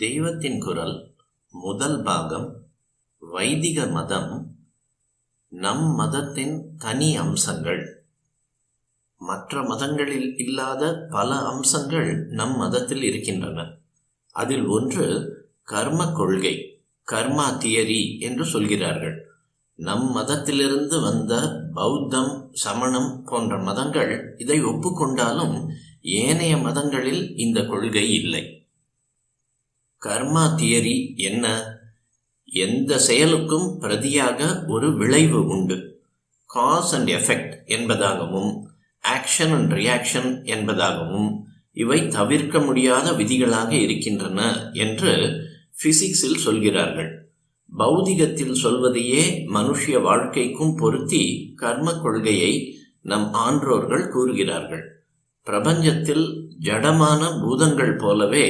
தெய்வத்தின் குரல் முதல் பாகம். வைதிக மதம், நம் மதத்தின் தனி அம்சங்கள். மற்ற மதங்களில் இல்லாத பல அம்சங்கள் நம் மதத்தில் இருக்கின்றன. அதில் ஒன்று கர்ம கொள்கை, கர்மா தியரி என்று சொல்கிறார்கள். நம் மதத்திலிருந்து வந்த பௌத்தம், சமணம் போன்ற மதங்கள் இதை ஒப்புக்கொண்டாலும் ஏனைய மதங்களில் இந்த கொள்கை இல்லை. கர்மா தியரி என்ன? எந்த செயலுக்கும் பிரதியாக ஒரு விளைவு உண்டு, காஸ் அண்ட் எஃபெக்ட் என்பதாகவும் ஆக்ஷன் அண்ட் ரியாக்ஷன் என்பதாகவும் இவை தவிர்க்க முடியாத விதிகளாக இருக்கின்றன என்று பிசிக்ஸில் சொல்கிறார்கள். பௌதிகத்தில் சொல்வதையே மனுஷிய வாழ்க்கைக்கும் பொருத்தி கர்ம கொள்கையை நம் ஆன்றோர்கள் கூறுகிறார்கள். பிரபஞ்சத்தில் ஜடமான பூதங்கள் போலவே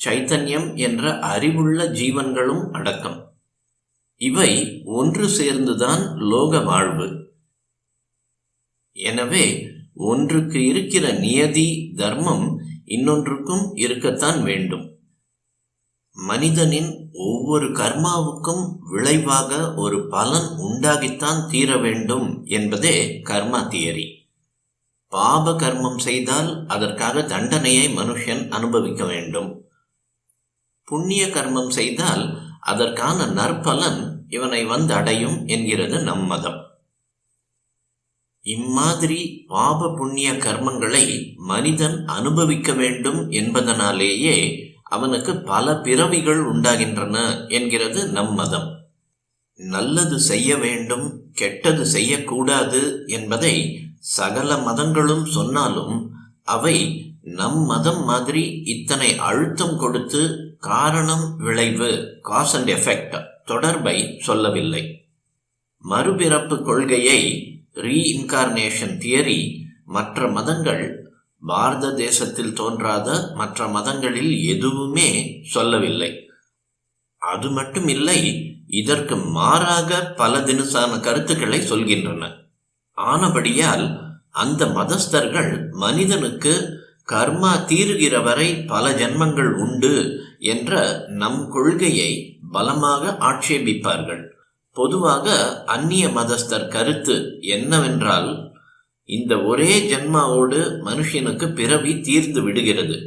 சைத்தன்யம் என்ற அறிவுள்ள ஜீவன்களும் அடக்கம். இவை ஒன்று சேர்ந்துதான் லோக வாழ்வு. எனவே ஒன்றுக்கு இருக்கிற நியதி, தர்மம் இன்னொன்றுக்கும் இருக்கத்தான் வேண்டும். மனிதனின் ஒவ்வொரு கர்மாவுக்கும் விளைவாக ஒரு பலன் உண்டாகித்தான் தீர வேண்டும் என்பதே கர்மா தியரி. பாப கர்மம் செய்தால் அதற்காக தண்டனையை மனுஷன் அனுபவிக்க வேண்டும். புண்ணிய கர்மம் செய்தால் அதற்கான நற்பலன் இவனை வந்து அடையும் என்கிறது நம் மதம். இம்மாதிரி பாப புண்ணிய கர்மங்களை மனிதன் அனுபவிக்க வேண்டும் என்பதனாலேயே அவனுக்கு பல பிறவிகள் உண்டாகின்றன என்கிறது நம் மதம். நல்லது செய்ய வேண்டும், கெட்டது செய்யக்கூடாது என்பதை சகல மதங்களும் சொன்னாலும் அவை நம் மதம் மாதிரி இத்தனை அழுத்தம் கொடுத்து காரணம் விளைவு, காஸ் அண்ட் எஃபெக்ட் தொடர்பை சொல்லவில்லை. மறுபிறப்பு கொள்கையை, ரீஇன்கார்னேஷன் தியரி மற்ற மதங்கள், பாரத தேசத்தில் தோன்றாத மற்ற மதங்களில் எதுவுமே சொல்லவில்லை. அது மட்டுமில்லை, இதற்கு மாறாக பல தினுசான கருத்துக்களை சொல்கின்றன. ஆனபடியால் அந்த மதஸ்தர்கள் மனிதனுக்கு கர்மா தீருகிற வரை பல ஜன்மங்கள் உண்டு என்ற நம் கொள்கையை பலமாக ஆட்சேபிப்பார்கள். பொதுவாக அந்நிய மதஸ்தர் கருத்து என்னவென்றால், இந்த ஒரே ஜன்மாவோடு மனுஷனுக்கு பிறவி தீர்ந்து விடுகிறது.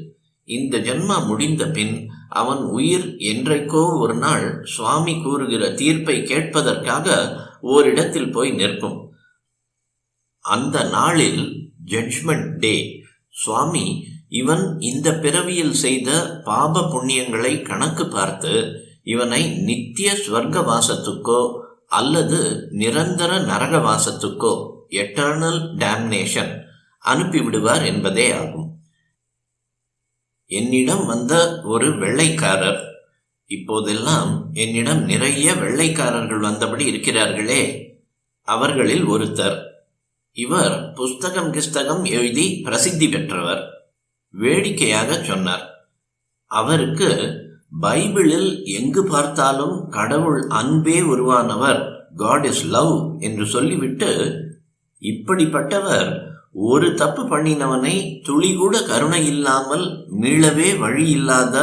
இந்த ஜன்மா முடிந்த பின் அவன் உயிர் என்றைக்கோ ஒரு நாள் சுவாமி கூறுகிற தீர்ப்பை கேட்பதற்காக ஓரிடத்தில் போய் நிற்கும். அந்த நாளில், ஜட்ஜ்மெண்ட் டே, சுவாமி இவன் இந்த பிறவியில் செய்த பாப புண்ணியங்களை கணக்கு பார்த்து இவனை நித்திய ஸ்வர்க வாசத்துக்கோ அல்லது நிரந்தர நரக வாசத்துக்கோ, எட்டர்னல் டேம்னேஷன், அனுப்பிவிடுவார் என்பதே ஆகும். என்னிடம் வந்த ஒரு வெள்ளைக்காரர், இப்போதெல்லாம் என்னிடம் நிறைய வெள்ளைக்காரர்கள் வந்தபடி இருக்கிறார்களே, அவர்களில் ஒருத்தர். இவர் புஸ்தகம் எழுதி பிரசித்தி பெற்றவர். வேடிக்கையாக சொன்னார், அவருக்கு பைபிளில் எங்கு பார்த்தாலும் கடவுள் அன்பே உருவானவர், காட் இஸ் லவ் என்று சொல்லிவிட்டு, இப்படிப்பட்டவர் ஒரு தப்பு பண்ணினவனை துளி கூட கருணை இல்லாமல் மீளவே வழி இல்லாத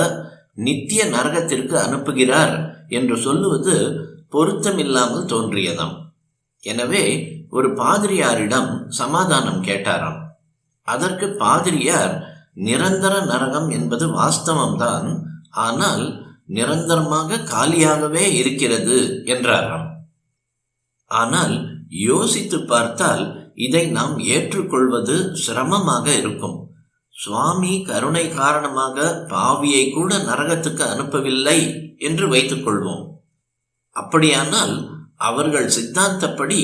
நித்திய நரகத்திற்கு அனுப்புகிறார் என்று சொல்லுவது பொருத்தமில்லாமல் தோன்றியதாம். எனவே ஒரு பாதிரியாரிடம் சமாதானம் கேட்டாராம். அதற்கு பாதிரியார், நிரந்தர நரகம் என்பது வாஸ்தவம்தான், ஆனால் நிரந்தரமாக காலியாகவே இருக்கிறது என்றாராம். ஆனால் யோசித்து பார்த்தால் இதை நாம் ஏற்றுக்கொள்வது சிரமமாக இருக்கும். சுவாமி கருணை காரணமாக பாவியை கூட நரகத்துக்கு அனுப்பவில்லை என்று வைத்துக் கொள்வோம். அப்படியானால் அவர்கள் சித்தாந்தப்படி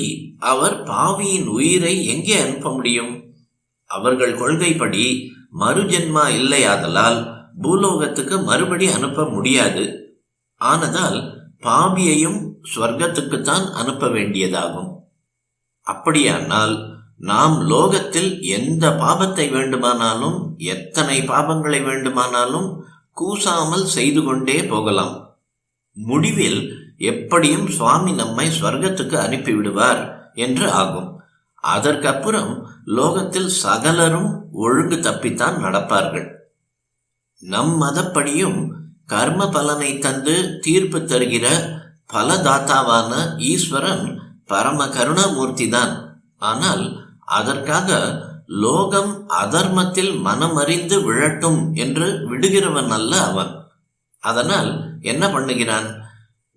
அவர் பாவியின் உயிரை எங்கே அனுப்ப முடியும்? அவர்கள் கொள்கைப்படி மறுஜென்மா இல்லையாதலால் பூலோகத்துக்கு மறுபடி அனுப்ப முடியாது. ஆனதால் பாவியையும் ஸ்வர்க்கத்துக்குத்தான் அனுப்ப வேண்டியதாகும். அப்படியானால் நாம் லோகத்தில் எந்த பாபத்தை வேண்டுமானாலும், எத்தனை பாபங்களை வேண்டுமானாலும் கூசாமல் செய்து கொண்டே போகலாம். முடிவில் எப்படியும் சுவாமி நம்மை ஸ்வர்க்கத்துக்கு அனுப்பிவிடுவார் என்று ஆகும். அதற்கப்புறம் லோகத்தில் சகலரும் ஒழுங்கு தப்பித்தான் நடப்பார்கள். நம் மதப்படியும் கர்ம பலனை தந்து தீர்ப்பு தருகிற பலதாத்தாவான ஈஸ்வரன் பரம கருணாமூர்த்தி தான். ஆனால் அதற்காக லோகம் அதர்மத்தில் மனமறிந்து விழட்டும் என்று விடுகிறவன் அல்ல அவன். அதனால் என்ன பண்ணுகிறான்?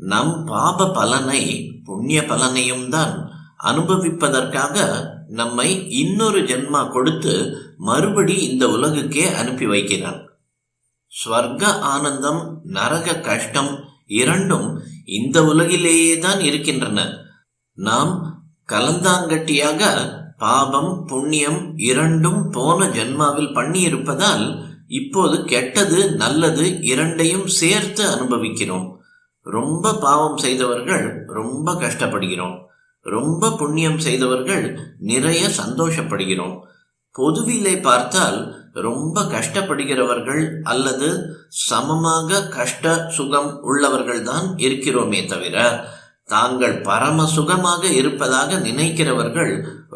நம் பாப பலனை புண்ணிய பலனையும் தான் அனுபவிப்பதற்காக நம்மை இன்னொரு ஜென்மா கொடுத்து மறுபடி இந்த உலகுக்கே அனுப்பி வைக்கிறான். ஸ்வர்க ஆனந்தம், நரக கஷ்டம் இரண்டும் இந்த உலகிலேயே தான் இருக்கின்றன. நாம் கலந்தாங்கட்டியாக பாபம் புண்ணியம் இரண்டும் போன ஜென்மாவில் பண்ணியிருப்பதால் இப்போது கெட்டது நல்லது இரண்டையும் சேர்த்து அனுபவிக்கிறோம். ரொம்ப பாவம் செய்தவர்கள் ரொம்ப கஷ்டப்படுகிறோம், ரொம்ப புண்ணியம் செய்தவர்கள் நிறைய சந்தோஷப்படுகிறோம். பொதுவிலே பார்த்தால் ரொம்ப கஷ்டப்படுகிறவர்கள் அல்லது சமமாக கஷ்ட சுகம் உள்ளவர்கள் தான் இருக்கிறோமே தவிர தாங்கள் பரம சுகமாக இருப்பதாக நினைக்கிறவர்கள்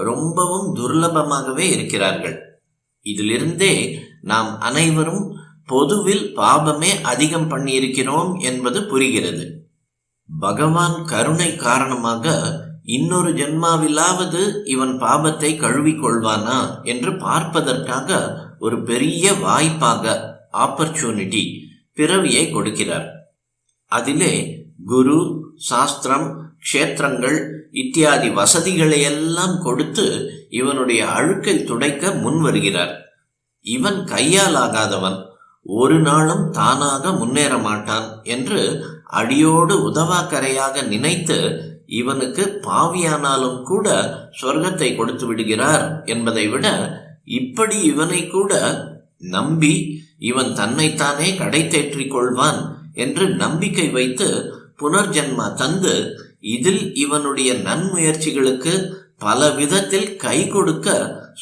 ரொம்பவும் துர்லபமாகவே இருக்கிறார்கள். இதிலிருந்தே நாம் அனைவரும் பொதுவில் பாபமே அதிகம் பண்ணியிருக்கிறோம் என்பது புரிகிறது. பகவான் கருணை காரணமாக இன்னொரு ஜென்மாவிலாவது இவன் பாபத்தை கழுவிக்கொள்வானா என்று பார்ப்பதற்காக ஒரு பெரிய வாய்ப்பாக ஆப்பர்ச்சுனிட்டி பிறவியை கொடுக்கிறார். அதிலே குரு, சாஸ்திரம், க்ஷேத்திரங்கள் இத்தியாதி வசதிகளை எல்லாம் கொடுத்து இவனுடைய அழுக்கை துடைக்க முன் வருகிறார். இவன் கையால் ஆகாதவன், ஒரு நாளும் தானாக முன்னேற மாட்டான் என்று அடியோடு உதவாக்கரையாக நினைத்து இவனுக்கு பாவியானாலும் கூட சொர்க்கத்தை கொடுத்து விடுகிறார் என்பதை விட இப்படி இவனை கூட நம்பி இவன் தன்னைத்தானே கடை தேற்றிக் கொள்வான் என்று நம்பிக்கை வைத்து புனர்ஜென்மா தந்து இதில் இவனுடைய நன்முயற்சிகளுக்கு பல விதத்தில் கை கொடுக்க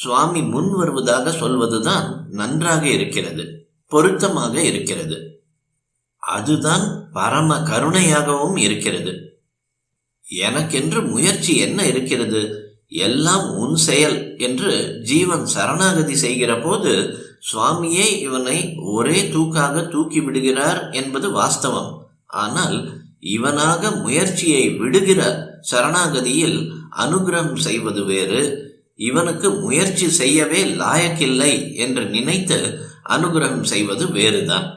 சுவாமி முன் வருவதாக சொல்வதுதான் நன்றாக இருக்கிறது, பொருத்தமாக இருக்கிறது. அதுதான் பரம கருணையாகவும் இருக்கிறது. எனக்கென்று முயற்சி என்ன இருக்கிறது? எல்லாம் உன் செயல் என்று ஜீவன் சரணாகதி செய்கிற போது சுவாமியே இவனை ஒரே தூக்காக தூக்கி விடுகிறார் என்பது வாஸ்தவம். ஆனால் இவனாக முயற்சியை விடுகிற சரணாகதியில் அனுகிரகம் செய்வது வேறு. இவனுக்கு முயற்சி செய்யவே லாயக்கில்லை என்று நினைத்து அனுகிரகம் செய்வது வேறுதான்.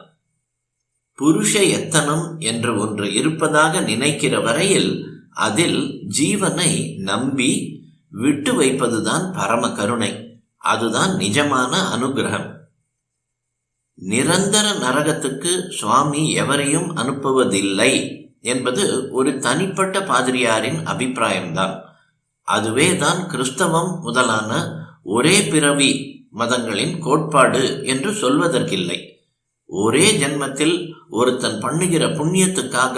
புருஷ எத்தனம் என்று ஒன்று இருப்பதாக நினைக்கிற வரையில் அதில் ஜீவனை நம்பி விட்டு வைப்பதுதான் பரம கருணை. அதுதான் நிஜமான அனுகிரகம். நிரந்தர நரகத்துக்கு சுவாமி எவரையும் அனுப்புவதில்லை என்பது ஒரு தனிப்பட்ட பாதிரியாரின் அபிப்பிராயம்தான். அதுவே தான் கிறிஸ்தவம் முதலான ஒரே பிறவி மதங்களின் கோட்பாடு என்று சொல்வதற்கில்லை. ஒரே ஜென்மத்தில் ஒருத்தன் பண்ணுகிற புண்ணியத்துக்காக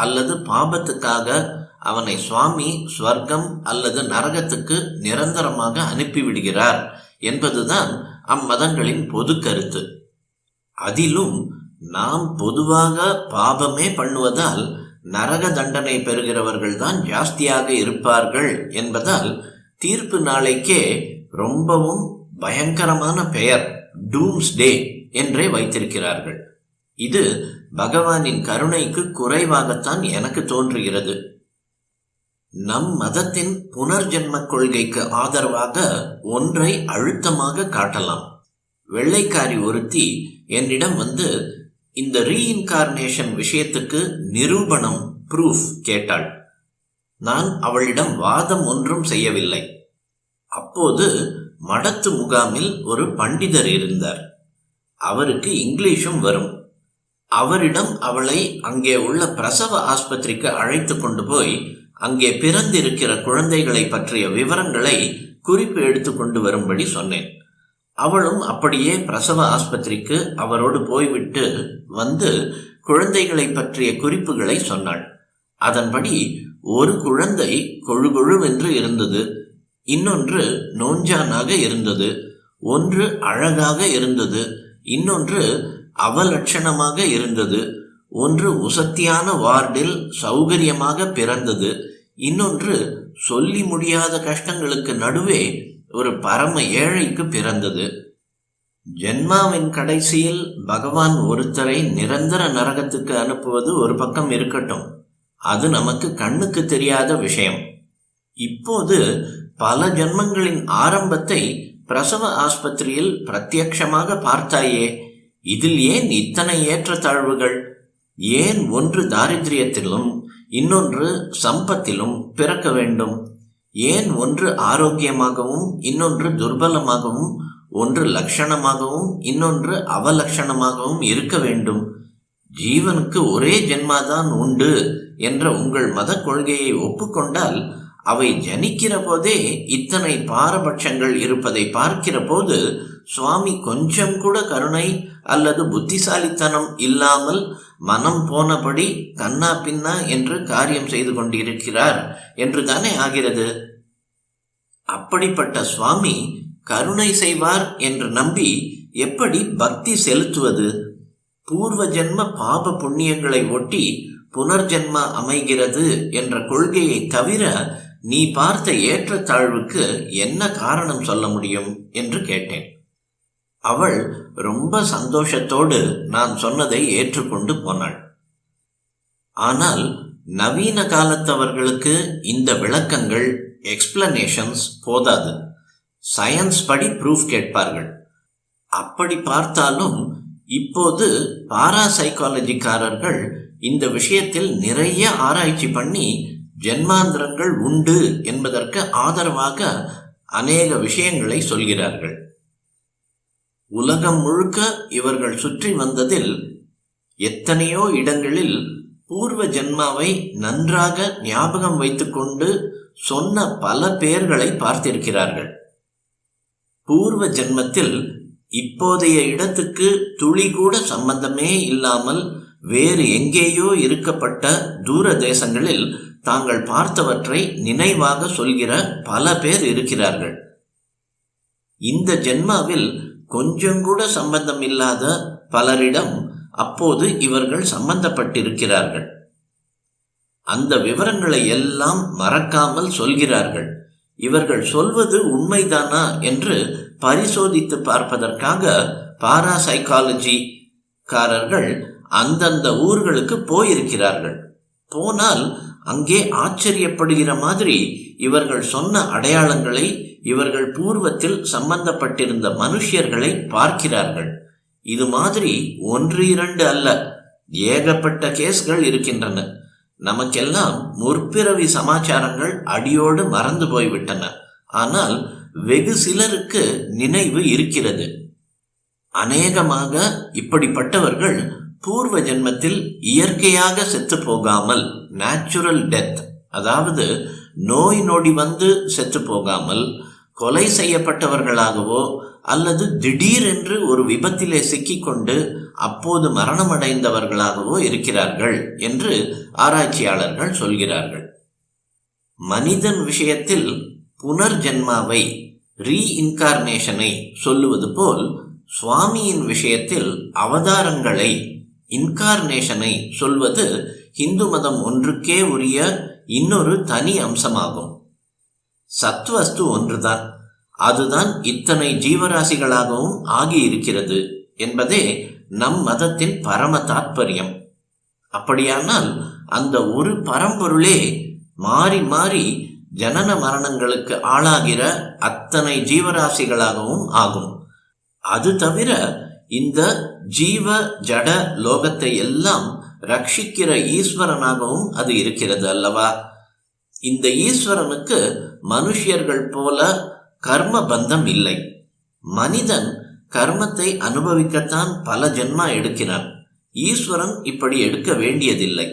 அல்லது பாபத்துக்காக அவனை சுவாமி ஸ்வர்க்கம் அல்லது நரகத்துக்கு நிரந்தரமாக அனுப்பிவிடுகிறார் என்பதுதான் அம்மதங்களின் பொது கருத்து. அதிலும் நாம் பொதுவாக பாபமே பண்ணுவதால் நரக தண்டனை பெறுகிறவர்கள் தான் ஜாஸ்தியாக இருப்பார்கள் என்பதால் தீர்ப்பு நாளைக்கே ரொம்பவும் பயங்கரமான பெயர் டூம்ஸ் டே என்றே வைத்திருக்கிறார்கள். இது பகவானின் கருணைக்கு குறைவாகத்தான் எனக்கு தோன்றுகிறது. நம் மதத்தின் புனர்ஜென்ம கொள்கைக்கு ஆதரவாக ஒன்றை அழுத்தமாக காட்டலாம். வெள்ளைக்காரி ஒருத்தி என்னிடம் வந்து இந்த ரீஇன்கார்னேஷன் விஷயத்துக்கு நிரூபணம் ப்ரூஃப் கேட்டாள். நான் அவளிடம் வாதம் ஒன்றும் செய்யவில்லை. அப்போது மடத்து முகாமில் ஒரு பண்டிதர் இருந்தார். அவருக்கு இங்கிலீஷும் வரும். அவரிடம் அவளை அங்கே உள்ள பிரசவ ஆஸ்பத்திரிக்கு அழைத்து கொண்டு போய் அங்கே பிறந்திருக்கிற குழந்தைகளை பற்றிய விவரங்களை குறிப்பு எடுத்து கொண்டு வரும்படி சொன்னேன். அவளும் அப்படியே பிரசவ ஆஸ்பத்திரிக்கு அவரோடு போய்விட்டு வந்து குழந்தைகளை பற்றிய குறிப்புகளை சொன்னாள். அதன்படி ஒரு குழந்தை கொழுகொழுவென்று இருந்தது, இன்னொன்று நோஞ்சானாக இருந்தது, ஒன்று அழகாக இருந்தது, இன்னொன்று அவலட்சணமாக இருந்தது, ஒன்று உசத்தியான வார்டில் சௌகரியமாக பிறந்தது, இன்னொன்று சொல்லி முடியாத கஷ்டங்களுக்கு நடுவே ஒரு பரம ஏழைக்கு பிறந்தது. ஜென்மாவின் கடைசியில் பகவான் ஒருத்தரை நிரந்தர நரகத்துக்கு அனுப்புவது ஒரு பக்கம் இருக்கட்டும், அது நமக்கு கண்ணுக்கு தெரியாத விஷயம். இப்போது பல ஜென்மங்களின் ஆரம்பத்தை பிரசவ ஆஸ்பத்திரியில் பிரத்யக்ஷமாக பார்த்தாயே, இதில் ஏன் இத்தனை ஏற்றத்தாழ்வுகள்? ஏன் ஒன்று தாரித்ரியத்திலும் இன்னொன்று சம்பத்திலும் பிறக்க வேண்டும்? ஏன் ஒன்று ஆரோக்கியமாகவும் இன்னொன்று துர்பலமாகவும், ஒன்று லட்சணமாகவும் இன்னொன்று அவலட்சணமாகவும் இருக்க வேண்டும்? ஜீவனுக்கு ஒரே ஜென்மாதான் உண்டு என்ற உங்கள் மத கொள்கையை ஒப்புக்கொண்டால், அவை ஜனிக்கிற போதே இத்தனை பாரபட்சங்கள் இருப்பதை பார்க்கிற போது சுவாமி கொஞ்சம் கூட கருணை அல்லது புத்திசாலித்தனம் இல்லாமல் மனம் போனபடி கண்ணா பின்னா என்று காரியம் செய்து கொண்டிருக்கிறார் என்று தானே ஆகிறது. அப்படிப்பட்ட சுவாமி கருணை செய்வார் என்று நம்பி எப்படி பக்தி செலுத்துவது? பூர்வ ஜென்ம பாப புண்ணியங்களை ஒட்டி புனர்ஜென்ம அமைகிறது என்ற கொள்கையை தவிர நீ பார்த்த ஏற்றத்தாழ்வுக்கு என்ன காரணம் சொல்ல முடியும் என்று கேட்டேன். அவள் ரொம்ப சந்தோஷத்தோடு நான் சொன்னதை ஏற்றுக்கொண்டு போனாள். ஆனால் நவீன காலத்தவர்களுக்கு இந்த விளக்கங்கள், எக்ஸ்பிளனேஷன்ஸ் போதாது. சயின்ஸ் படி ப்ரூஃப் கேட்பார்கள். அப்படி பார்த்தாலும் இப்போது பாராசைக்காலஜிக்காரர்கள் இந்த விஷயத்தில் நிறைய ஆராய்ச்சி பண்ணி ஜென்மாந்திரங்கள் உண்டு என்பதற்கு ஆதரவாக அநேக விஷயங்களை சொல்கிறார்கள். உலகம் முழுக்க இவர்கள் சுற்றி வந்ததில் எத்தனையோ இடங்களில் பூர்வ ஜென்மாவை நன்றாக ஞாபகம் வைத்துக்கொண்டு சொன்ன பல பேர்களை பார்த்திருக்கிறார்கள். பூர்வ ஜென்மத்தில் இப்போதைய இடத்துக்கு துளி கூட சம்பந்தமே இல்லாமல் வேறு எங்கேயோ இருக்கப்பட்ட தூர தேசங்களில் தாங்கள் பார்த்தவற்றை நினைவாக சொல்கிற பல பேர் இருக்கிறார்கள். இந்த ஜென்மாவில் கொஞ்சம் கூட சம்பந்தம் இல்லாத பலரிடம் அப்போது இவர்கள் சம்பந்தப்பட்டிருக்கிறார்கள். அந்த விவரங்களை எல்லாம் மறக்காமல் சொல்கிறார்கள். இவர்கள் சொல்வது உண்மைதானா என்று பரிசோதித்து பார்ப்பதற்காக பாராசைக்காலஜிக்காரர்கள் அந்தந்த ஊர்களுக்கு போயிருக்கிறார்கள். போனால் அங்கே ஆச்சரியப்படுகிற மாதிரி இவர்கள் சொன்ன அடையாளங்களை, இவர்கள் பூர்வத்தில் சம்பந்தப்பட்டிருந்த மனுஷர்களை பார்க்கிறார்கள். இது மாதிரி 1-2 அல்ல, ஏகப்பட்ட கேஸ்கள் இருக்கின்றன. நமக்கெல்லாம் முற்பிறவி சமாச்சாரங்கள் அடியோடு மறந்து போய்விட்டன. ஆனால் வெகு சிலருக்கு நினைவு இருக்கிறது. அநேகமாக இப்படிப்பட்டவர்கள் பூர்வ ஜென்மத்தில் இயற்கையாக செத்து போகாமல், நேச்சுரல் டெத், அதாவது நோய் நொடி வந்து செத்து போகாமல், கொலை செய்யப்பட்டவர்களாகவோ அல்லது திடீரென்று ஒரு விபத்திலே சிக்கிக்கொண்டு அப்போது மரணமடைந்தவர்களாகவோ இருக்கிறார்கள் என்று ஆராய்ச்சியாளர்கள் சொல்கிறார்கள். மனிதன் விஷயத்தில் புனர்ஜென்மாவை, ரீஇன்கார்னேஷனை சொல்லுவது போல் சுவாமியின் விஷயத்தில் அவதாரங்களை, இன்கார்னேஷனை சொல்வது இந்து மதம் ஒன்றுக்கே உரிய இன்னொரு தனி அம்சமாகும். சத்வஸ்து ஒன்றுதான், அதுதான் இத்தனை ஜீவராசிகளாகவும் ஆகியிருக்கிறது என்பதே நம் மதத்தின் பரம தாற்பயம். அப்படியானால் அந்த ஒரு பரம்பொருளே மாறி மாறி ஜனன மரணங்களுக்கு ஆளாகிற அத்தனை ஜீவராசிகளாகவும் ஆகும். அது தவிர இந்த ஜீவ ஜட லோகத்தை எல்லாம் ரட்சிக்கிற ஈஸ்வரனாகவும் அது இருக்கிறது அல்லவா? இந்த ஈஸ்வரனுக்கு மனுஷியர்கள் போல கர்ம பந்தம் இல்லை. மனிதன் கர்மத்தை அனுபவிக்கத்தான் பல ஜென்மா எடுக்கிறான். ஈஸ்வரன் இப்படி எடுக்க வேண்டியதில்லை.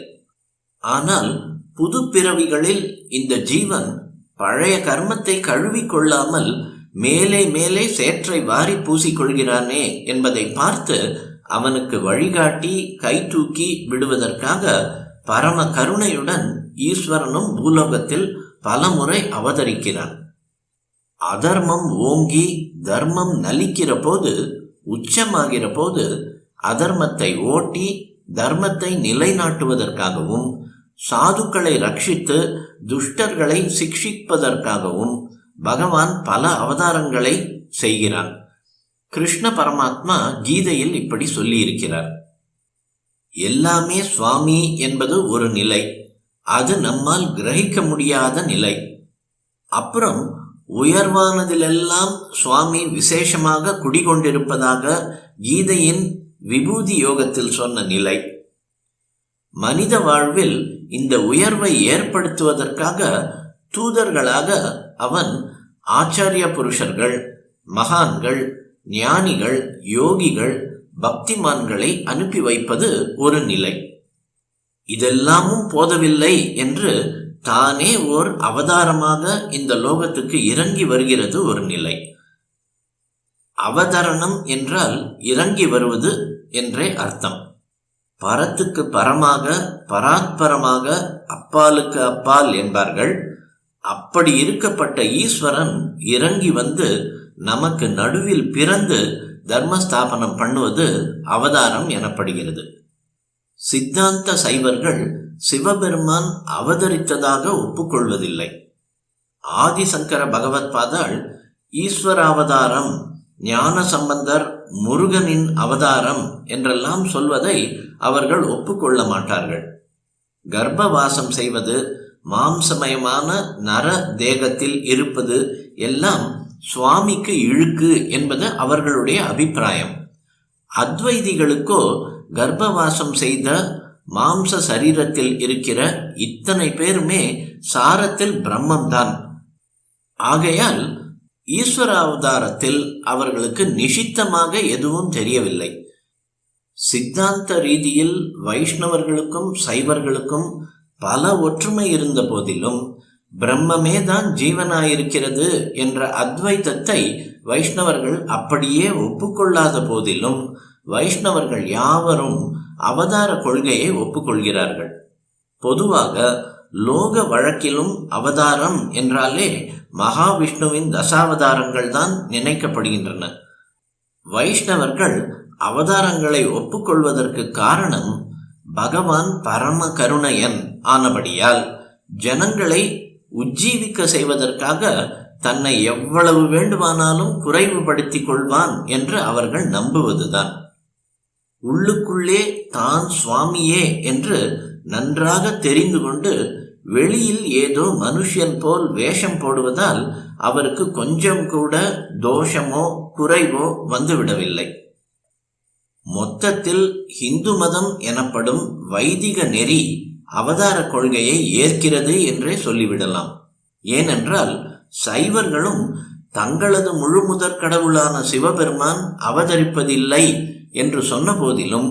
ஆனால் புது பிறவிகளில் இந்த ஜீவன் பழைய கர்மத்தை கழுவிக்கொள்ளாமல் மேலே மேலே சேற்றை வாரி பூசிக்கொள்கிறானே என்பதை பார்த்து அவனுக்கு வழிகாட்டி கை தூக்கி விடுவதற்காக பரம கருணையுடன் ஈஸ்வரனும் பூலோகத்தில் பலமுறை அவதரிக்கிறான். அதர்மம் ஓங்கி தர்மம் நலிக்கிற போது, உச்சமாகிற போது அதர்மத்தை ஓட்டி தர்மத்தை நிலைநாட்டுவதற்காகவும் சாதுக்களை ரட்சித்து துஷ்டர்களை சிக்ஷிப்பதற்காகவும் பகவான் பல அவதாரங்களை செய்கிறான். கிருஷ்ண பரமாத்மா கீதையில் இப்படி சொல்லியிருக்கிறார். எல்லாமே சுவாமி என்பது ஒரு நிலை, அது நம்மால் கிரகிக்க முடியாத நிலை. அப்புறம் உயர்வானதிலெல்லாம் சுவாமி விசேஷமாக குடிகொண்டிருப்பதாக கீதையின் விபூதி யோகத்தில் சொன்ன நிலை. மனித வாழ்வில் இந்த உயர்வை ஏற்படுத்துவதற்காக தூதர்களாக அவன் ஆச்சாரிய புருஷர்கள், மகான்கள், ஞானிகள், யோகிகள், பக்திமான்களை அனுப்பி வைப்பது ஒரு நிலை. இதெல்லாமும் போதவில்லை என்று தானே ஓர் அவதாரமாக இந்த லோகத்துக்கு இறங்கி வருகிறது ஒரு நிலை. அவதரணம் என்றால் இறங்கி வருவது என்றே அர்த்தம். பரத்துக்கு பரமாக, பராத்பரமாக, அப்பாலுக்கு அப்பால் என்பார்கள். அப்படி இருக்கப்பட்ட ஈஸ்வரன் இறங்கி வந்து நமக்கு நடுவில் பிறந்து தர்மஸ்தாபனம் பண்ணுவது அவதாரம் எனப்படுகிறது. சித்தாந்த சைவர்கள் சிவபெருமான் அவதரித்ததாக ஒப்புக்கொள்வதில்லை. ஆதிசங்கர பகவத் பாதாள் ஈஸ்வராவதாரம், ஞான சம்பந்தர் முருகனின் அவதாரம் என்றெல்லாம் சொல்வதை அவர்கள் ஒப்புக்கொள்ள மாட்டார்கள். கர்ப்பவாசம் செய்வது, மாம்சமயமான நர தேகத்தில் இருப்பது எல்லாம் சுவாமிக்கு இழுக்கு என்பது அவர்களுடைய அபிப்பிராயம். அத்வைதிகளுக்கோ கர்ப்பவாசம் செய்த மாம்ச சரீரத்தில் இருக்கிற இத்தனை பேருமே சாரத்தில் பிரம்மம்தான். ஆகையால் ஈஸ்வர அவதாரத்தில் அவர்களுக்கு நிஷித்தமாக எதுவும் தெரியவில்லை. சித்தாந்த ரீதியில் வைஷ்ணவர்களுக்கும் சைவர்களுக்கும் பல ஒற்றுமை இருந்த போதிலும் பிரம்மமே தான் ஜீவனாயிருக்கிறது என்ற அத்வைதத்தை வைஷ்ணவர்கள் அப்படியே ஒப்புக்கொள்ளாத போதிலும் வைஷ்ணவர்கள் யாவரும் அவதார கொள்கையை ஒப்புக்கொள்கிறார்கள். பொதுவாக லோக வழக்கிலும் அவதாரம் என்றாலே மகாவிஷ்ணுவின் தசாவதாரங்கள் தான் நினைக்கப்படுகின்றன. வைஷ்ணவர்கள் அவதாரங்களை ஒப்புக்கொள்வதற்கு காரணம் பகவான் பரம கருணையன் ஆனபடியால் ஜனங்களை உஜ்ஜீவிக்க செய்வதற்காக தன்னை எவ்வளவு வேண்டுமானாலும் குறைவுபடுத்திக் கொள்வான் என்று அவர்கள் நம்புவதுதான். உள்ளுக்குள்ளே தான் சுவாமியே என்று நன்றாக தெரிந்து கொண்டு வெளியில் ஏதோ மனுஷன் போல் வேஷம் போடுவதால் அவருக்கு கொஞ்சம் கூட தோஷமோ குறைவோ வந்துவிடவில்லை. மொத்தத்தில் இந்து மதம் எனப்படும் வைதிக நெறி அவதார கொள்கையை ஏற்கிறது என்றே சொல்லிவிடலாம். ஏனென்றால் சைவர்களும் தங்களது முழு முதற் கடவுளான சிவபெருமான் அவதரிப்பதில்லை என்று சொன்ன போதிலும்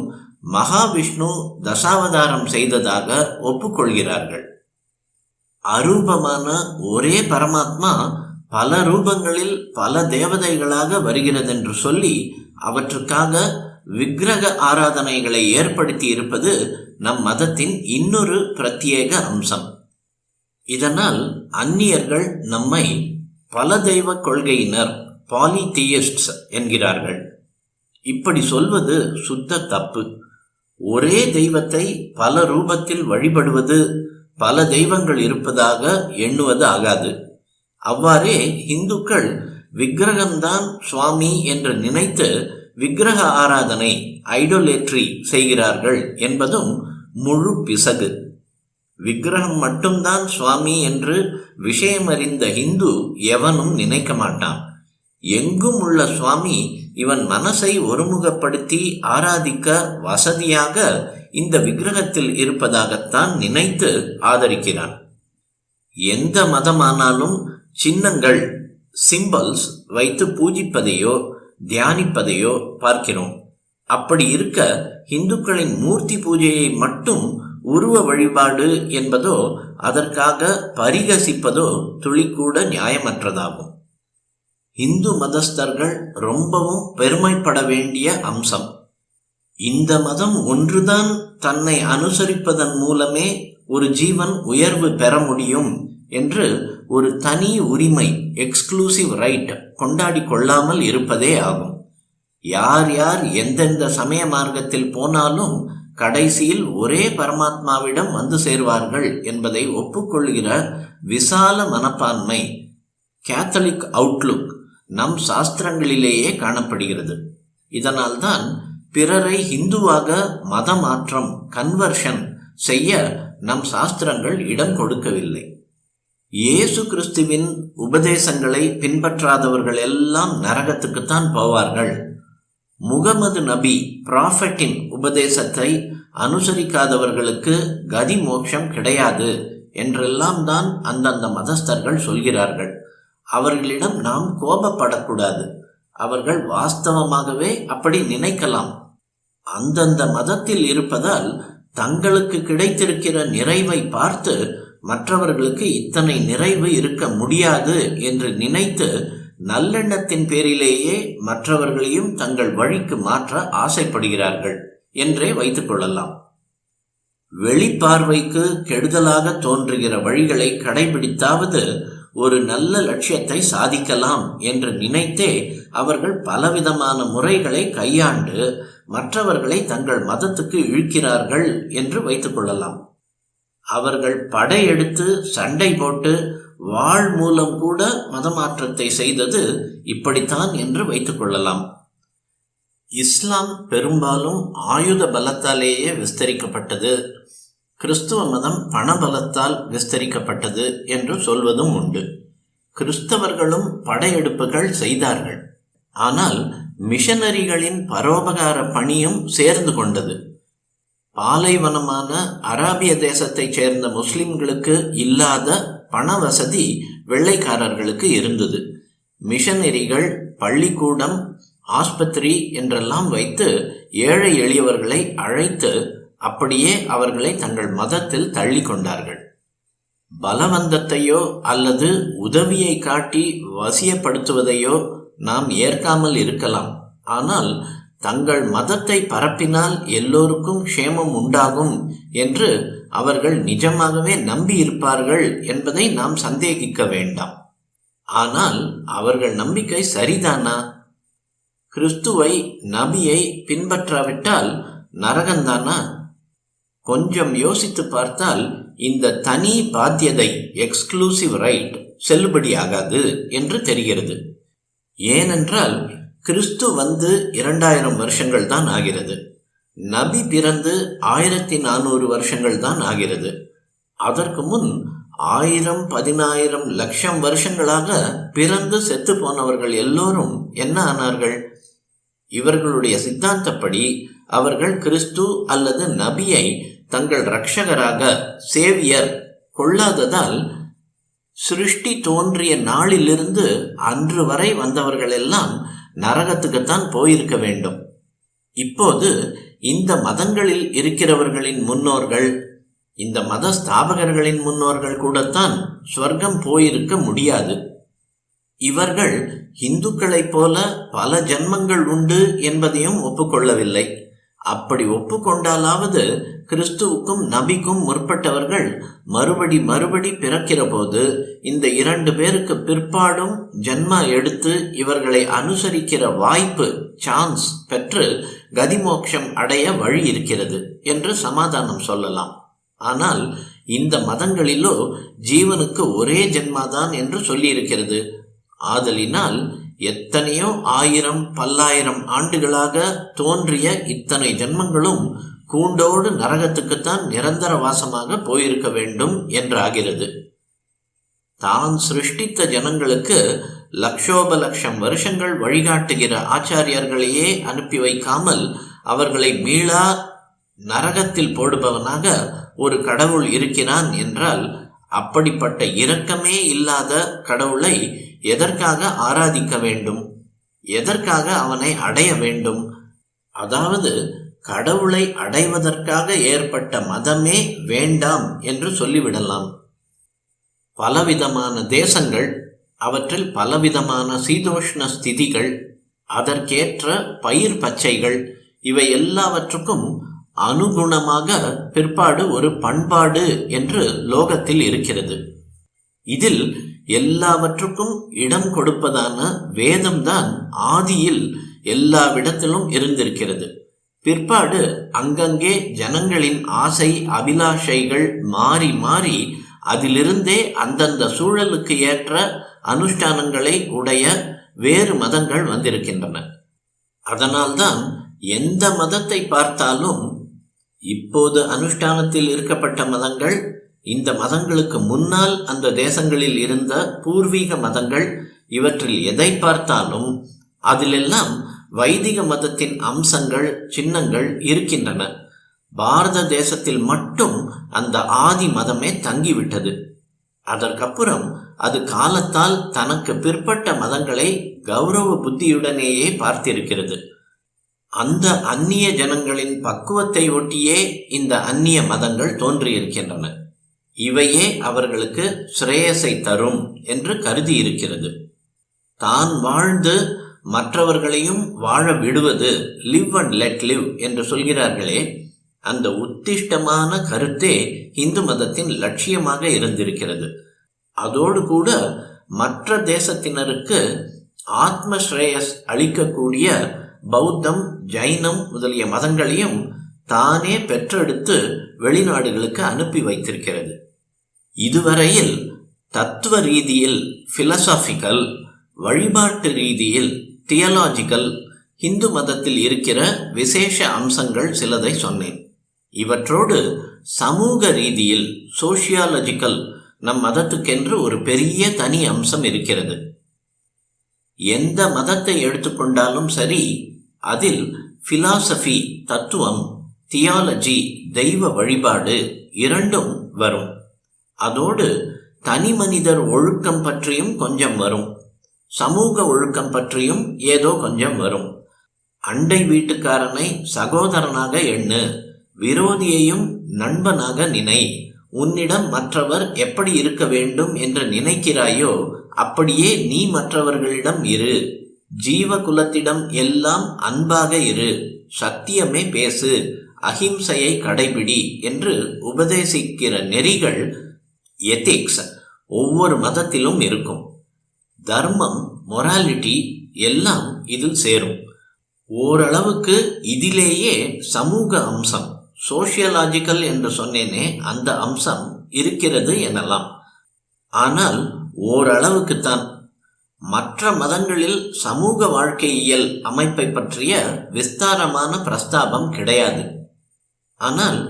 மகாவிஷ்ணு தசாவதாரம் செய்ததாக ஒப்புக்கொள்கிறார்கள். அரூபமான ஒரே பரமாத்மா பல ரூபங்களில் பல தேவதைகளாக வருகிறதென்று சொல்லி அவற்றுக்காக விக்கிரக ஆராதனைகளை ஏற்படுத்தி இருப்பது நம் மதத்தின் இன்னொரு பிரத்யேக அம்சம். இதனால் அந்நியர்கள் நம்மை பல தெய்வ கொள்கையினர், பாலிதியிஸ்ட்ஸ் என்கிறார்கள். இப்படி சொல்வது சுத்த தப்பு. ஒரே தெய்வத்தை பல ரூபத்தில் வழிபடுவது, பல தெய்வங்கள் இருப்பதாக எண்ணுவது ஆகாது. அவ்வாறே இந்துக்கள் விக்கிரகம்தான் சுவாமி என்று நினைத்து விக்கிரக ஆராதனை, ஐடோலேட்ரி செய்கிறார்கள் என்பதும் முழு பிசகு. விக்கிரகம் மட்டும்தான் சுவாமி என்று விஷயமறிந்த இந்து எவனும் நினைக்க மாட்டான். எங்கும் உள்ள சுவாமி இவன் மனசை ஒருமுகப்படுத்தி ஆராதிக்க வசதியாக இந்த விக்கிரகத்தில் இருப்பதாகத்தான் நினைத்து ஆதரிக்கிறான். எந்த மதமானாலும் சின்னங்கள், சிம்பல்ஸ் வைத்து பூஜிப்பதையோ தியானிப்பதையோ பார்க்கிறோம். அப்படி இருக்க இந்துக்களின் மூர்த்தி பூஜையை மட்டும் உருவ வழிபாடு என்பதோ அதற்காக பரிகசிப்பதோ துளிக்கூட நியாயமற்றதாகும். இந்து மதஸ்தர்கள் ரொம்பவும் பெருமைப்பட வேண்டிய அம்சம். இந்த மதம் ஒன்றுதான் தன்னை அனுசரிப்பதன் மூலமே ஒரு ஜீவன் உயர்வு பெற முடியும் என்று ஒரு தனி உரிமை, எக்ஸ்க்ளூசிவ் ரைட் கொண்டாடி கொள்ளாமல் இருப்பதே ஆகும். யார் யார் எந்தெந்த சமய மார்க்கத்தில் போனாலும் கடைசியில் ஒரே பரமாத்மாவிடம் வந்து சேர்வார்கள் என்பதை ஒப்புக்கொள்கிற விசால மனப்பான்மை, கேத்தலிக் அவுட்லுக் நம் சாஸ்திரங்களிலேயே காணப்படுகிறது. இதனால்தான் பிறரை இந்துவாக மதமாற்றம் கன்வர்ஷன் செய்ய நம் சாஸ்திரங்கள் இடம் கொடுக்கவில்லை. இயேசு கிறிஸ்துவின் உபதேசங்களை பின்பற்றாதவர்கள் எல்லாம் நரகத்துக்குத்தான் போவார்கள். முகமது நபி ப்ராஃபட்டின் உபதேசத்தை அனுசரிக்காதவர்களுக்கு கதி மோட்சம் கிடையாது என்றெல்லாம் தான் அந்தந்த மதஸ்தர்கள் சொல்கிறார்கள். அவர்களிடம் நாம் கோபப்படக்கூடாது. அவர்கள் வாஸ்தவமாகவே அப்படி நினைக்கலாம். அந்தந்த மதத்தில் இருப்பதால் தங்களுக்கு கிடைத்திருக்கிற நிறைவை பார்த்து மற்றவர்களுக்கு இத்தனை நிறைவு இருக்க முடியாது என்று நினைத்து நல்லெண்ணத்தின் பேரிலேயே மற்றவர்களையும் தங்கள் வழிக்கு மாற்ற ஆசைப்படுகிறார்கள் என்றே வைத்துக் கொள்ளலாம். வெளிப்பார்வைக்கு கெடுதலாக தோன்றுகிற வழிகளை கடைபிடித்தாவது ஒரு நல்ல லட்சியத்தை சாதிக்கலாம் என்று நினைத்தே அவர்கள் பலவிதமான முறைகளை கையாண்டு மற்றவர்களை தங்கள் மதத்துக்கு இழுக்கிறார்கள் என்று வைத்துக் கொள்ளலாம். அவர்கள் படையெடுத்து சண்டை போட்டு வாழ் மூலம் கூட மதமாற்றத்தை செய்தது இப்படித்தான் என்று வைத்துக் கொள்ளலாம். இஸ்லாம் பெரும்பாலும் ஆயுத பலத்தாலேயே விஸ்தரிக்கப்பட்டது, கிறிஸ்துவ மதம் பணபலத்தால் விஸ்தரிக்கப்பட்டது என்று சொல்வதும் உண்டு. கிறிஸ்தவர்களும் படையெடுப்புகள் செய்தார்கள். ஆனால் மிஷனரிகளின் பரோபகார பணியும் சேர்ந்து கொண்டது. பாலைவனமான அராபிய தேசத்தைச் சேர்ந்த முஸ்லிம்களுக்கு இல்லாத பண வசதி வெள்ளைக்காரர்களுக்கு இருந்தது. மிஷனரிகள் பள்ளிக்கூடம், ஆஸ்பத்திரி என்றெல்லாம் வைத்து ஏழை எளியவர்களை அழைத்து அப்படியே அவர்களை தங்கள் மதத்தில் தள்ளி கொண்டார்கள். பலவந்தத்தையோ அல்லது உதவியை காட்டி வசியப்படுத்துவதையோ நாம் ஏற்காமல் இருக்கலாம். ஆனால் தங்கள் மதத்தை பரப்பினால் எல்லோருக்கும் க்ஷேமம் உண்டாகும் என்று அவர்கள் நிஜமாகவே நம்பியிருப்பார்கள் என்பதை நாம் சந்தேகிக்க வேண்டாம். ஆனால் அவர்கள் நம்பிக்கை சரிதானா? கிறிஸ்துவை நபியை பின்பற்றாவிட்டால் நரகந்தானா? கொஞ்சம் யோசித்து பார்த்தால் இந்த தனி பாத்தியதை எக்ஸ்க்ளூசிவ் ரைட் செல்லுபடியாகாது என்று தெரிகிறது. ஏனென்றால் கிறிஸ்து வந்து 2000 வருஷங்கள் தான் ஆகிறது. நபி பிறந்து 1400 வருஷங்கள் தான் ஆகிறது. அதற்கு முன் 1000, 10,000 லட்சம் வருஷங்களாக பிறந்து செத்து போனவர்கள் எல்லோரும் என்ன ஆனார்கள்? இவர்களுடைய சித்தாந்தப்படி அவர்கள் கிறிஸ்து அல்லது நபியை தங்கள் இரட்சகராக சேவியர் கொள்ளாததால் சிருஷ்டி தோன்றிய நாளிலிருந்து அன்று வரை வந்தவர்கள் எல்லாம் நரகத்துக்குத்தான் போயிருக்க வேண்டும். இப்போது இந்த மதங்களில் இருக்கிறவர்களின் முன்னோர்கள், இந்த மத ஸ்தாபகர்களின் முன்னோர்கள் கூடத்தான் ஸ்வர்க்கம் போயிருக்க முடியாது. இவர்கள் இந்துக்களைப் போல பல ஜன்மங்கள் உண்டு என்பதையும் ஒப்புக்கொள்ளவில்லை. அப்படி ஒப்புக்கொண்டாலாவது கிறிஸ்துவுக்கும் நபிக்கும் முற்பட்டவர்கள் மறுபடி பிறக்கிற போது இந்த 2 பேருக்கு பிற்பாடும் ஜன்மா எடுத்து இவர்களை அனுசரிக்கிற வாய்ப்பு சான்ஸ் பெற்று கதிமோட்சம் அடைய வழி இருக்கிறது என்று சமாதானம் சொல்லலாம். ஆனால் இந்த மதங்களிலோ ஜீவனுக்கு ஒரே ஜென்மாதான் என்று சொல்லியிருக்கிறது. ஆதலினால் எத்தனையோ 1000, 10,000 ஆண்டுகளாக தோன்றிய இத்தனை ஜென்மங்களும் கூண்டோடு நரகத்துக்குத்தான் நிரந்தர வாசமாக போயிருக்க வேண்டும் என்றாகிறது. தான் சிருஷ்டித்த ஜனங்களுக்கு லட்சோப லட்சம் வருஷங்கள் வழிகாட்டுகிற ஆச்சாரியர்களையே அனுப்பி வைக்காமல் அவர்களை மீளா நரகத்தில் போடுபவனாக ஒரு கடவுள் இருக்கிறான் என்றால் அப்படிப்பட்ட இரக்கமே இல்லாத கடவுளை எதற்காக ஆராதிக்க வேண்டும்? எதற்காக அவனை அடைய வேண்டும்? அதாவது கடவுளை அடைவதற்காக ஏற்பட்ட மதமே வேண்டாம் என்று சொல்லிவிடலாம். பலவிதமான தேசங்கள், அவற்றில் பலவிதமான சீதோஷ்ண ஸ்திதிகள், அதற்கேற்ற பயிர் பச்சைகள், இவை எல்லாவற்றுக்கும் அனுகுணமாக பிற்பாடு ஒரு பண்பாடு என்று லோகத்தில் இருக்கிறது. இதில் எல்லாவற்றுக்கும் இடம் கொடுப்பதான வேதம்தான் ஆதியில் எல்லாவிடத்திலும் இருந்திருக்கிறது. பிற்பாடு அங்கங்கே ஜனங்களின் ஆசை அபிலாஷைகள் மாறி மாறி அதிலிருந்தே அந்தந்த சூழலுக்கு ஏற்ற அனுஷ்டானங்களை உடைய வேறு மதங்கள் வந்திருக்கின்றன. அதனால்தான் எந்த மதத்தை பார்த்தாலும் இப்போது அனுஷ்டானத்தில் இருக்கப்பட்ட மதங்கள், இந்த மதங்களுக்கு முன்னால் அந்த தேசங்களில் இருந்த பூர்வீக மதங்கள், இவற்றில் எதை பார்த்தாலும் அதிலெல்லாம் வைதிக மதத்தின் அம்சங்கள், சின்னங்கள் இருக்கின்றன. பாரத தேசத்தில் மட்டும் அந்த ஆதி மதமே தங்கிவிட்டது. அதற்கப்புறம் அது காலத்தால் தனக்கு பிற்பட்ட மதங்களை கௌரவ புத்தியுடனேயே பார்த்திருக்கிறது. அந்த அந்நிய ஜனங்களின் பக்குவத்தை ஒட்டியே இந்த அந்நிய மதங்கள் தோன்றியிருக்கின்றன. இவையே அவர்களுக்கு ஸ்ரேயஸை தரும் என்று கருதி இருக்கிறது. தான் வாழ்ந்து மற்றவர்களையும் வாழ விடுவது, லிவ் அண்ட் லெட் லிவ் என்று சொல்கிறார்களே, அந்த உத்திஷ்டமான கருத்தே இந்து மதத்தின் லட்சியமாக இருந்திருக்கிறது. அதோடு கூட மற்ற தேசத்தினருக்கு ஆத்மஸ்ரேயஸ் அளிக்கக்கூடிய பௌத்தம், ஜைனம் முதலிய மதங்களையும் தானே பெற்றெடுத்து வெளிநாடுகளுக்கு அனுப்பி வைத்திருக்கிறது. இதுவரையில் தத்துவ ரீதியில் பிலசாபிக்கல், வழிபாட்டு ரீதியில் தியலாஜிக்கல் இந்து மதத்தில் இருக்கிற விசேஷ அம்சங்கள் சிலதை சொன்னேன். இவற்றோடு சமூக ரீதியில் சோஷியாலஜிக்கல் நம் மதத்துக்கென்று ஒரு பெரிய தனி அம்சம் இருக்கிறது. எந்த மதத்தை எடுத்துக்கொண்டாலும் சரி, அதில் பிலாசபி தத்துவம், தியாலஜி தெய்வ வழிபாடு இரண்டும் வரும். அதோடு தனி மனிதர் ஒழுக்கம் பற்றியும் கொஞ்சம் வரும். சமூக ஒழுக்கம் பற்றியும் ஏதோ கொஞ்சம் வரும். அண்டை வீட்டுக்காரனை சகோதரனாக எண்ணு, விரோதியையும் நண்பனாக நினை, உன்னிடம் மற்றவர் எப்படி இருக்க வேண்டும் என்று நினைக்கிறாயோ அப்படியே நீ மற்றவர்களிடம் இரு, ஜீவ குலத்திடம் எல்லாம் அன்பாக இரு, சத்தியமே பேசு, அஹிம்சையை கடைபிடி என்று உபதேசிக்கிற நெறிகள், எத்திக்ஸ் ஒவ்வொரு மதத்திலும் இருக்கும். தர்மம், மொராலிட்டி எல்லாம் இதில் சேரும். ஓரளவுக்கு இதிலேயே சமூக அம்சம், சோஷியலாஜிக்கல் என்று சொன்னேனே, அந்த அம்சம் இருக்கிறது எனலாம். ஆனால் ஓரளவுக்குத்தான். மற்ற மதங்களில் சமூக வாழ்க்கையியல் அமைப்பை பற்றிய விஸ்தாரமான பிரஸ்தாபம் கிடையாது. ஆனால்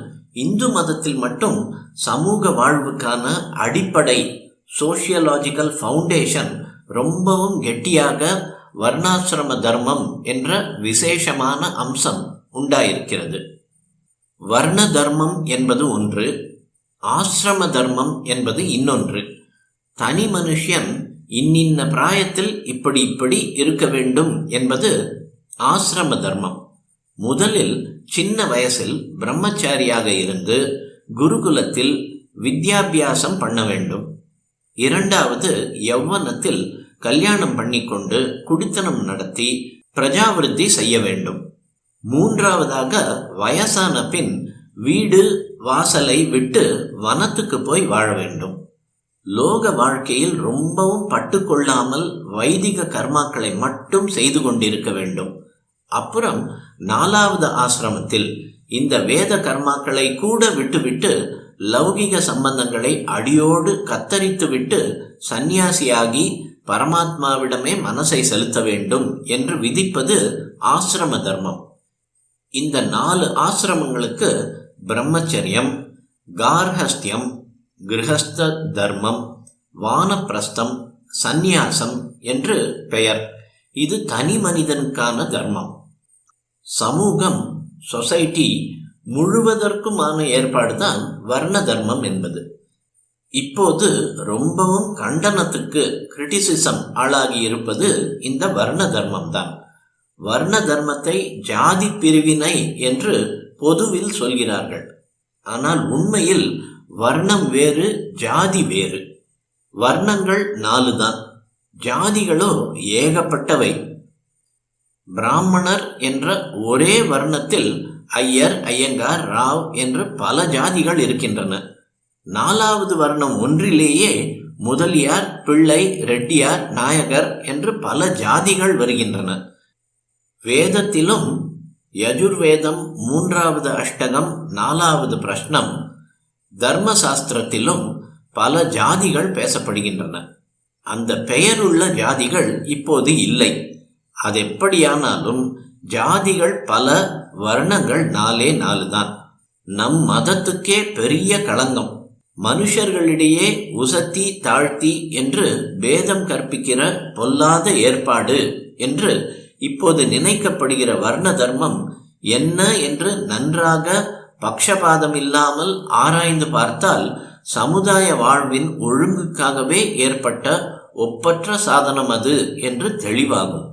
இந்து மதத்தில் மட்டும் சமூக வாழ்வுக்கான அடிப்படை சோஷியலாஜிக்கல் ஃபவுண்டேஷன் ரொம்பவும் கெட்டியாக வர்ணாசிரம தர்மம் என்ற விசேஷமான அம்சம் உண்டாயிருக்கிறது. வர்ண தர்மம் என்பது ஒன்று, ஆசிரம தர்மம் என்பது இன்னொன்று. தனி மனுஷன் இன்னின்ன பிராயத்தில் இப்படி இப்படி இருக்க வேண்டும் என்பது ஆசிரம தர்மம். முதலில் சின்ன வயசில் பிரம்மச்சாரியாக இருந்து குருகுலத்தில் வித்யாபியாசம் பண்ண வேண்டும். இரண்டாவது யௌவனத்தில் கல்யாணம் பண்ணிக்கொண்டு குடித்தனம் நடத்தி பிரஜாவிருத்தி செய்ய வேண்டும். மூன்றாவதாக வயசான பின் வீடு வாசலை விட்டு வனத்துக்கு போய் வாழ வேண்டும். லோக வாழ்க்கையில் ரொம்பவும் பட்டுக்கொள்ளாமல் வைதிக கர்மாக்களை மட்டும் செய்து கொண்டிருக்க வேண்டும். அப்புறம் நாலாவது ஆசிரமத்தில் இந்த வேத கர்மாக்களை கூட விட்டுவிட்டு லௌகிக சம்பந்தங்களை அடியோடு கத்தரித்துவிட்டு சந்நியாசியாகி பரமாத்மாவிடமே மனசை செலுத்த வேண்டும் என்று விதிப்பது ஆசிரம தர்மம். இந்த 4 ஆசிரமங்களுக்கு பிரம்மச்சரியம், கார்ஹஸ்தியம், கிரகஸ்த தர்மம், வானப்பிரஸ்தம், சந்நியாசம் என்று பெயர். இது தனி மனிதனுக்கான தர்மம். சமூகம், சொசைட்டி முழுவதற்குமான ஏற்பாடுதான் வர்ண தர்மம் என்பது. இப்போது ரொம்பவும் கண்டனத்துக்கு, கிரிட்டிசிசம் ஆளாகி இருப்பது இந்த வர்ண தர்மம் தான். வர்ண தர்மத்தை ஜாதி பிரிவினை என்று பொதுவில் சொல்கிறார்கள். ஆனால் உண்மையில் வர்ணம் வேறு, ஜாதி வேறு. வர்ணங்கள் 4 தான், ஜாதிகளோ ஏகப்பட்டவை. பிராமணர் என்ற ஒரே வர்ணத்தில் ஐயர், ஐயங்கார், ராவ் என்று பல ஜாதிகள் இருக்கின்றன. 4வது வர்ணம் ஒன்றிலேயே முதலியார், பிள்ளை, ரெட்டியார், நாயகர் என்று பல ஜாதிகள் வருகின்றன. வேதத்திலும் யஜுர்வேதம் 3வது அஷ்டகம் 4வது பிரஷ்னம், தர்மசாஸ்திரத்திலும் பல ஜாதிகள் பேசப்படுகின்றன. அந்த பெயருள்ள ஜாதிகள் இப்போது இல்லை. அதெப்படியானாலும் ஜாதிகள் பல, வர்ணங்கள் 4 தான். நம் மதத்துக்கே பெரிய களங்கம். மனுஷர்களிடையே உசத்தி தாழ்த்தி என்று பேதம் கற்பிக்கிற பொல்லாத ஏற்பாடு என்று இப்போது நினைக்கப்படுகிற வர்ண தர்மம் என்ன என்று நன்றாக பக்ஷபாதமில்லாமல் ஆராய்ந்து பார்த்தால் சமுதாய வாழ்வின் ஒழுங்குக்காகவே ஏற்பட்ட ஒப்பற்ற சாதனம் அது என்று தெளிவாகும்.